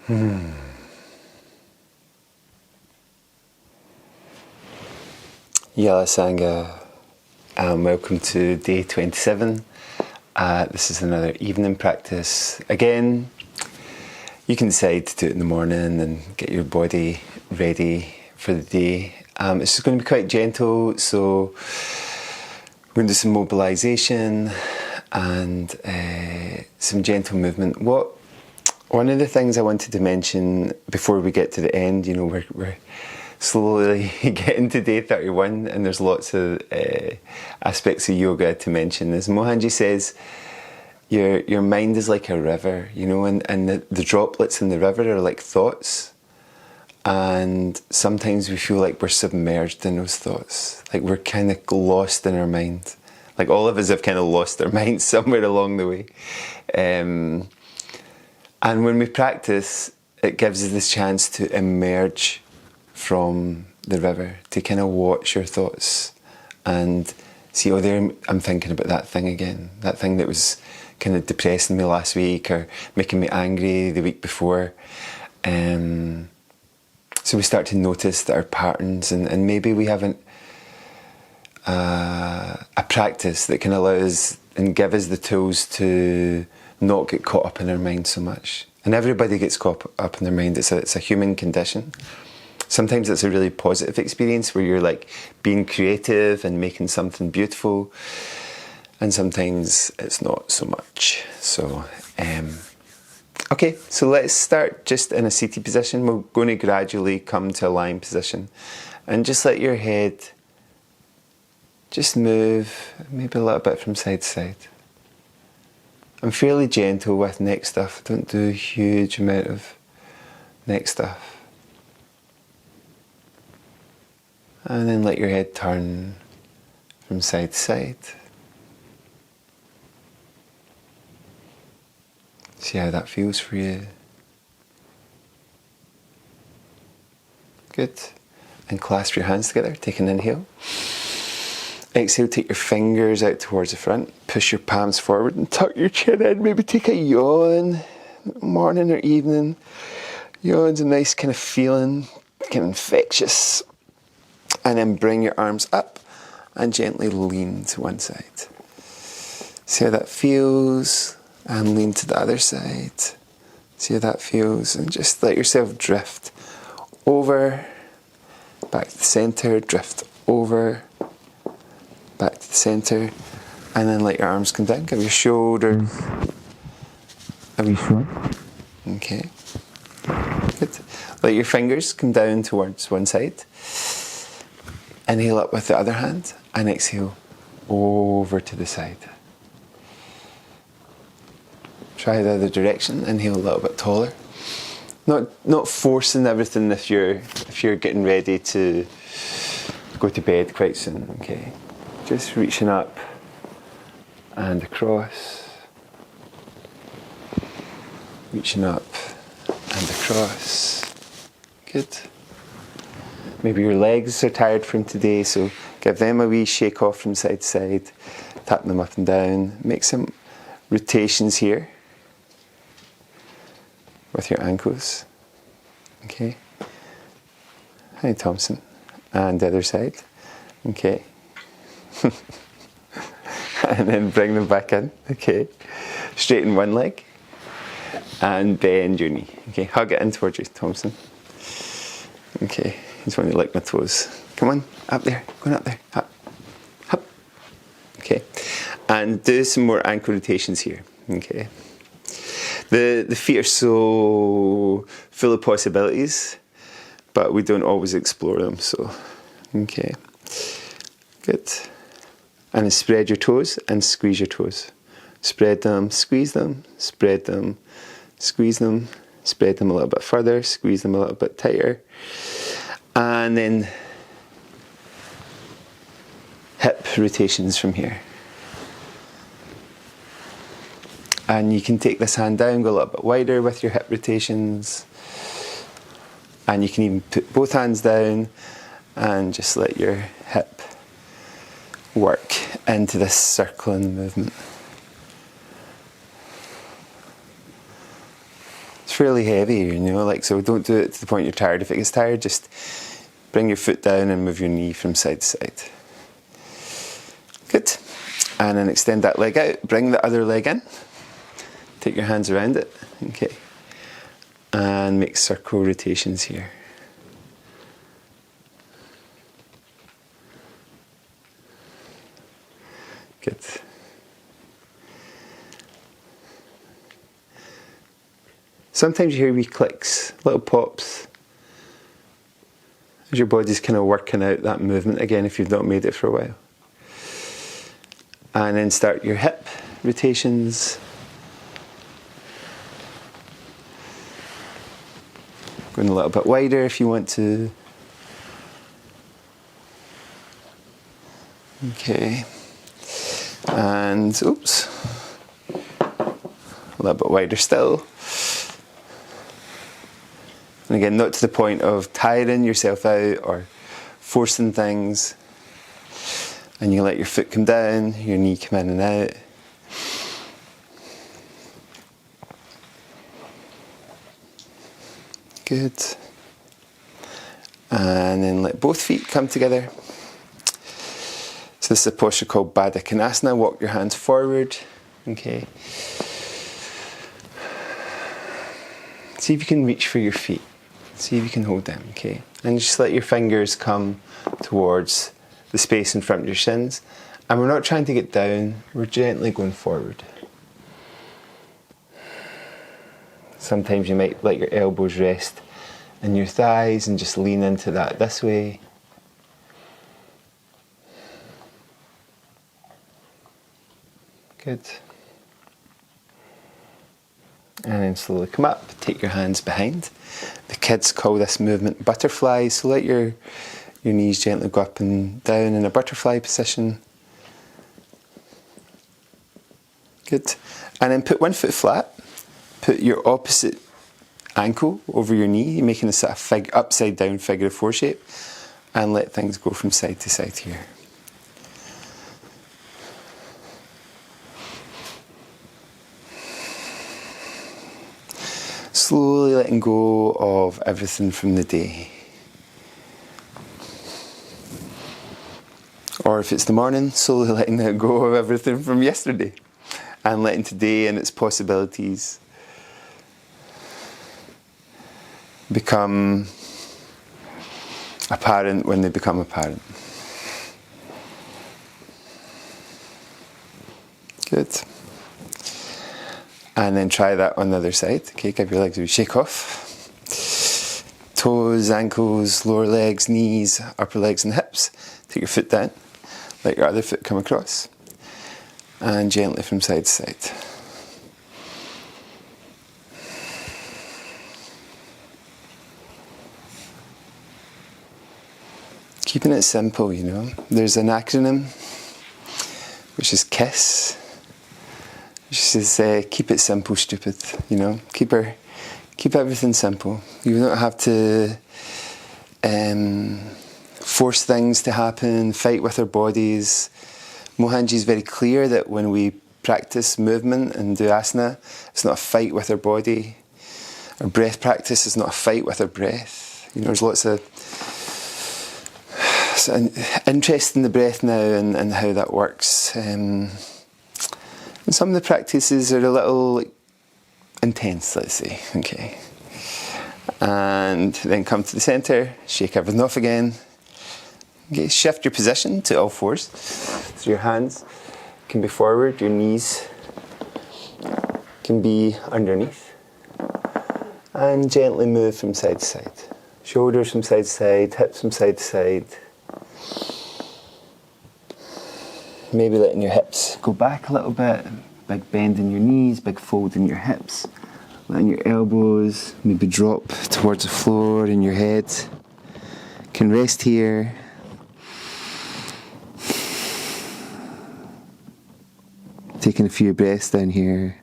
Yala Sangha, welcome to day 27. This is another evening practice. Again, you can decide to do it in the morning and get your body ready for the day. It's just going to be quite gentle, so we're going to do some mobilisation and some gentle movement. One of the things I wanted to mention before we get to the end, we're slowly getting to day 31 and there's lots of aspects of yoga to mention. As Mohanji says, your mind is like a river, and the droplets in the river are like thoughts, and sometimes we feel like we're submerged in those thoughts, like we're kind of lost in our mind, like all of us have kind of lost our minds somewhere along the way. And when we practice, it gives us this chance to emerge from the river, to kind of watch your thoughts and see, oh, there I'm thinking about that thing again, that thing that was kind of depressing me last week or making me angry the week before. So we start to notice that our patterns, and maybe we haven't a practice that can allow us and give us the tools to not get caught up in our mind so much. And everybody gets caught up in their mind. It's a human condition. Sometimes it's a really positive experience where you're like being creative and making something beautiful, and sometimes it's not so much. So, okay, so let's start just in a seated position. We're going to gradually come to a lying position, and just let your head just move maybe a little bit from side to side. I'm fairly gentle with neck stuff. I don't do a huge amount of neck stuff. And then let your head turn from side to side. See how that feels for you. Good. And clasp your hands together. Take an inhale. Exhale, take your fingers out towards the front. Push your palms forward and tuck your chin in. Maybe take a yawn, morning or evening. Yawn's a nice kind of feeling, kind of infectious. And then bring your arms up and gently lean to one side. See how that feels, and lean to the other side. See how that feels, and just let yourself drift over, back to the centre, drift over, back to the centre, and then let your arms come down. Give your shoulders a wee shrug. Okay, good. Let your fingers come down towards one side. Inhale up with the other hand and exhale over to the side. Try the other direction. Inhale a little bit taller. Not forcing everything if you're getting ready to go to bed quite soon. Okay, just reaching up and across. Reaching up and across. Good. Maybe your legs are tired from today, so give them a wee shake off from side to side. Tap them up and down. Make some rotations here with your ankles. Okay. Hi, Thompson. And the other side. Okay. And then bring them back in. Okay. Straighten one leg. And bend your knee. Okay. Hug it in towards you, Thompson. Okay. Just want to lick my toes. Come on, up there, going up there, up, up. Okay, and do some more ankle rotations here. Okay, the feet are so full of possibilities, but we don't always explore them. So, okay, good. And then spread your toes and squeeze your toes. Spread them, squeeze them, spread them, squeeze them, spread them a little bit further, squeeze them a little bit tighter. And then hip rotations from here. And you can take this hand down, go a little bit wider with your hip rotations. And you can even put both hands down and just let your hip work into this circling movement. It's It's fairly heavy, you know, like, so don't do it to the point you're tired. If it gets tired, just bring your foot down and move your knee from side to side. Good. And then extend that leg out, bring the other leg in. Take your hands around it, okay. And make circle rotations here. Good. Sometimes you hear wee clicks, little pops, as your body's kind of working out that movement again if you've not made it for a while. And then start your hip rotations. Going a little bit wider if you want to. Okay. And, oops. A little bit wider still. And again, not to the point of tiring yourself out or forcing things. And you let your foot come down, your knee come in and out. Good. And then let both feet come together. So this is a posture called Baddha Konasana. Walk your hands forward. Okay. See if you can reach for your feet. See if you can hold them, okay? And just let your fingers come towards the space in front of your shins. And we're not trying to get down, we're gently going forward. Sometimes you might let your elbows rest in your thighs and just lean into that this way. Good. And then slowly come up, take your hands behind. The kids call this movement butterfly, so let your knees gently go up and down in a butterfly position. Good. And then put one foot flat, put your opposite ankle over your knee, making a sort of upside down figure of four shape, and let things go from side to side here. Slowly letting go of everything from the day. Or if it's the morning, slowly letting go of everything from yesterday. And letting today and its possibilities become apparent when they become apparent. Good. And then try that on the other side. Okay, give your legs a shake off. Toes, ankles, lower legs, knees, upper legs and hips. Take your foot down. Let your other foot come across. And gently from side to side. Keeping it simple, you know. There's an acronym, which is KISS. She says, keep it simple, stupid, you know. Keep everything simple. You don't have to force things to happen, fight with our bodies. Mohanji is very clear that when we practice movement and do asana, it's not a fight with our body. Our breath practice is not a fight with our breath. You know, there's lots of interest in the breath now and how that works. And some of the practices are a little intense, let's say, okay. And then come to the centre, shake everything off again. Okay, shift your position to all fours. So your hands can be forward, your knees can be underneath. And gently move from side to side. Shoulders from side to side, hips from side to side. Maybe letting your hips go back a little bit, big bend in your knees, big fold in your hips. Letting your elbows maybe drop towards the floor and your head can rest here. Taking a few breaths down here.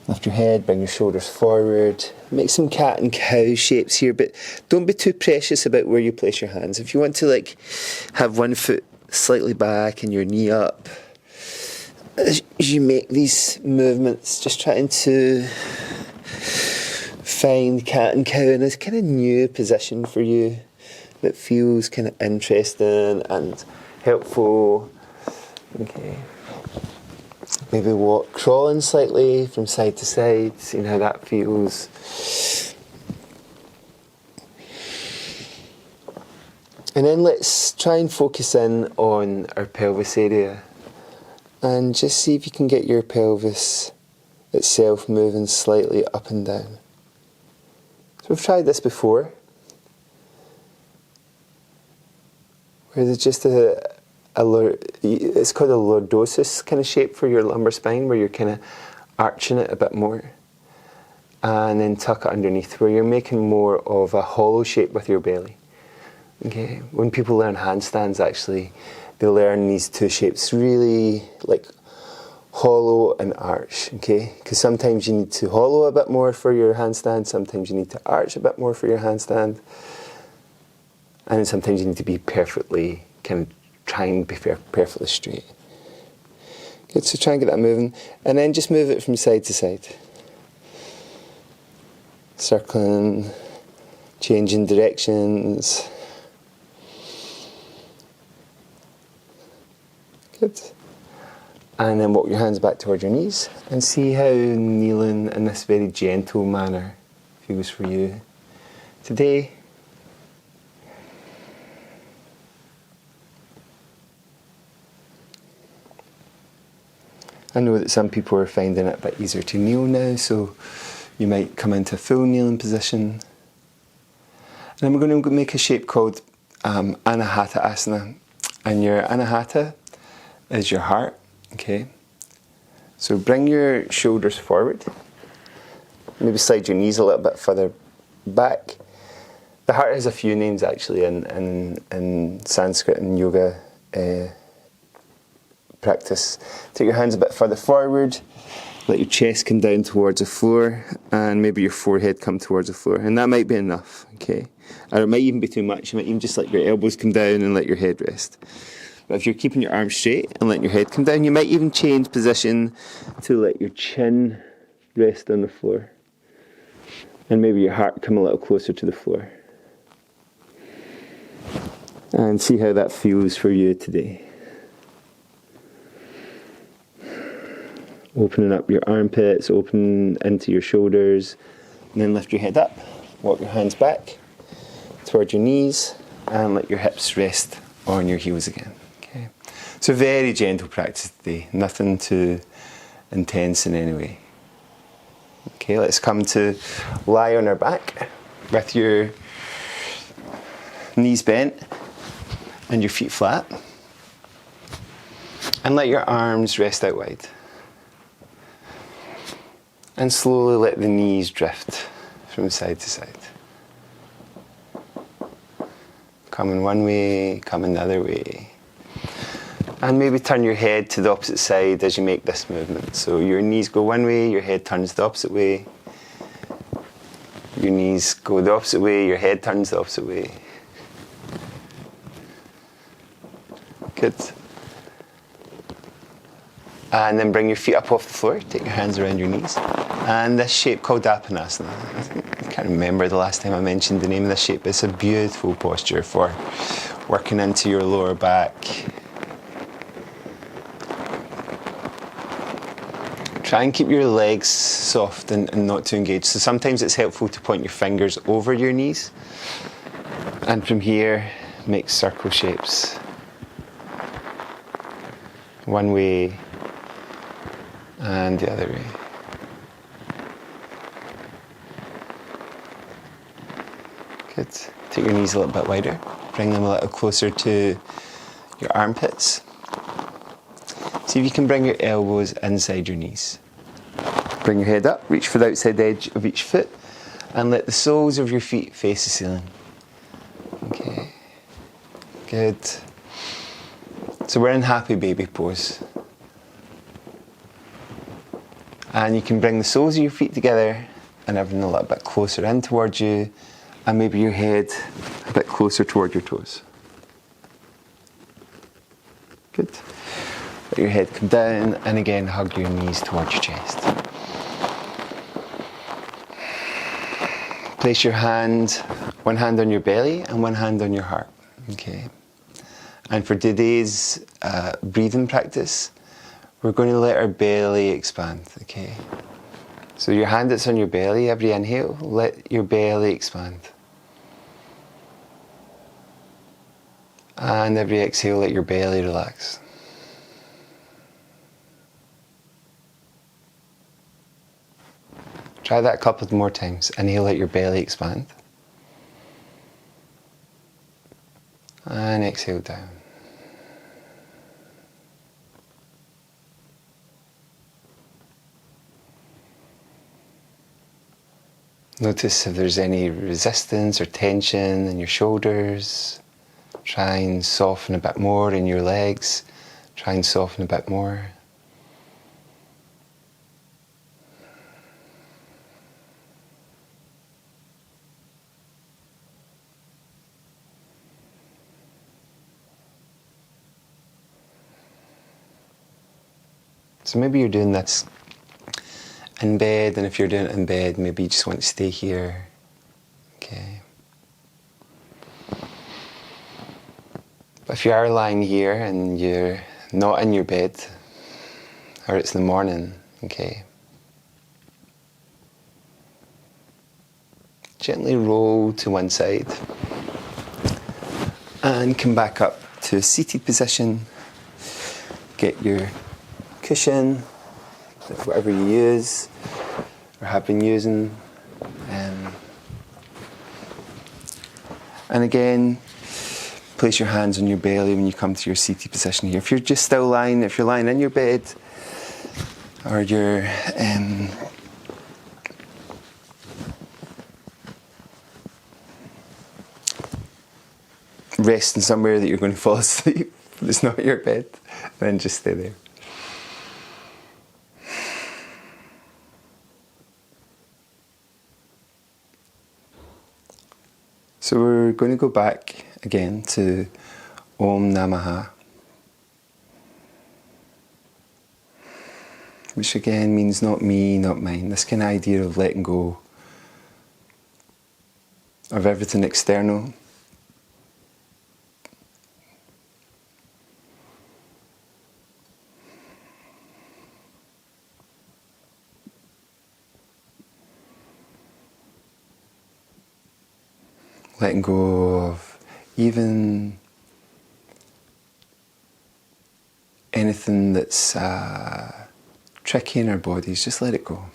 Lift your head, bring your shoulders forward. Make some cat and cow shapes here, but don't be too precious about where you place your hands. If you want to have one foot slightly back and your knee up, as you make these movements, just trying to find cat and cow in this kind of new position for you that feels kind of interesting and helpful. Okay. Maybe walk crawling slightly from side to side, seeing how that feels. And then let's try and focus in on our pelvis area and just see if you can get your pelvis itself moving slightly up and down. So we've tried this before, where there's just it's called a lordosis kind of shape for your lumbar spine, where you're kind of arching it a bit more, and then tuck it underneath, where you're making more of a hollow shape with your belly. Okay, when people learn handstands, actually, they learn these two shapes really like hollow and arch. Okay, because sometimes you need to hollow a bit more for your handstand, sometimes you need to arch a bit more for your handstand, and then sometimes you need to be perfectly kind of try and be perfectly straight. Good, so try and get that moving, and then just move it from side to side, circling, changing directions. Good. And then walk your hands back towards your knees and see how kneeling in this very gentle manner feels for you today. I know that some people are finding it a bit easier to kneel now, so you might come into a full kneeling position. And then we're going to make a shape called Anahata Asana. And your Anahata is your heart, okay? So bring your shoulders forward. Maybe slide your knees a little bit further back. The heart has a few names actually in Sanskrit and yoga practice. Take your hands a bit further forward. Let your chest come down towards the floor, and maybe your forehead come towards the floor. And that might be enough, okay? Or it might even be too much. You might even just let your elbows come down and let your head rest. But if you're keeping your arms straight and letting your head come down, you might even change position to let your chin rest on the floor. And maybe your heart come a little closer to the floor. And see how that feels for you today. Opening up your armpits, open into your shoulders, and then lift your head up. Walk your hands back towards your knees and let your hips rest on your heels again. Okay. So very gentle practice today, nothing too intense in any way. Okay, let's come to lie on our back with your knees bent and your feet flat. And let your arms rest out wide. And slowly let the knees drift from side to side. Coming one way, coming the other way. And maybe turn your head to the opposite side as you make this movement. So your knees go one way, your head turns the opposite way. Your knees go the opposite way, your head turns the opposite way. Good. And then bring your feet up off the floor, take your hands around your knees. And this shape called Apanasana. I can't remember the last time I mentioned the name of this shape, but it's a beautiful posture for working into your lower back. Try and keep your legs soft and not too engaged. So sometimes it's helpful to point your fingers over your knees. And from here, make circle shapes. One way and the other way. Good. Take your knees a little bit wider. Bring them a little closer to your armpits. See if you can bring your elbows inside your knees. Bring your head up, reach for the outside edge of each foot, and let the soles of your feet face the ceiling. Okay. Good. So we're in happy baby pose. And you can bring the soles of your feet together and everything a little bit closer in towards you, and maybe your head a bit closer toward your toes. Good. Let your head come down, and again hug your knees towards your chest. Place your hand, one hand on your belly and one hand on your heart. Okay. And for today's breathing practice, we're going to let our belly expand. Okay. So your hand that's on your belly, every inhale, let your belly expand. And every exhale, let your belly relax. Try that a couple more times. Inhale, let your belly expand. And exhale down. Notice if there's any resistance or tension in your shoulders. Try and soften a bit more in your legs. Try and soften a bit more. So maybe you're doing this in bed, and if you're doing it in bed, maybe you just want to stay here. Okay. But if you are lying here and you're not in your bed, or it's in the morning, okay, gently roll to one side and come back up to a seated position. Get your cushion, whatever you use or have been using, and again place your hands on your belly when you come to your seated position here. If you're just still lying, if you're lying in your bed or you're resting somewhere that you're going to fall asleep, but it's not your bed, then just stay there. So we're going to go back again to Om Namaha, which again means not me, not mine. This kind of idea of letting go of everything external. Letting go of even anything that's tricky in our bodies, just let it go.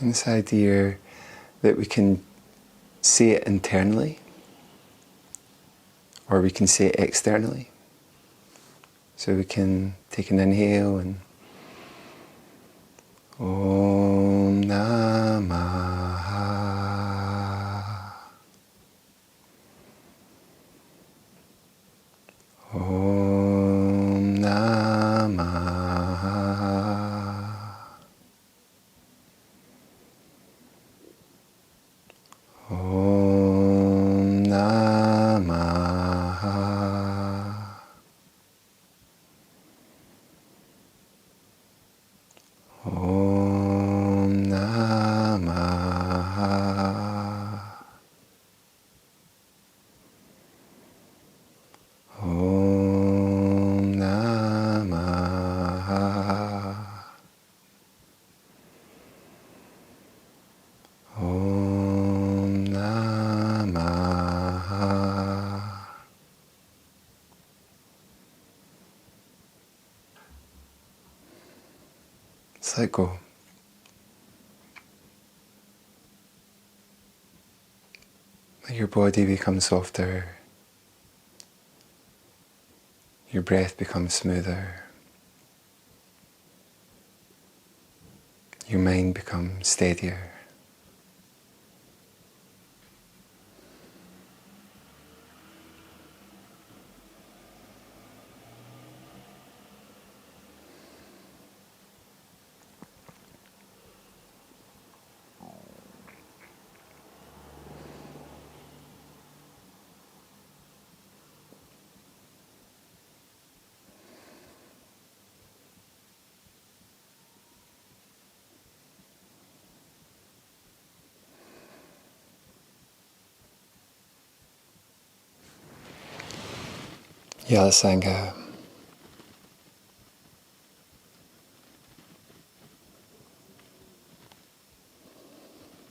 And this idea that we can say it internally, or we can say it externally. So we can take an inhale and Om Namaha. Om Namaha. Om Namaha. Om Namaha. Om Namaha. Om Namaha. Just let go. Let your body become softer. Your breath becomes smoother. Your mind becomes steadier. Yala Sangha.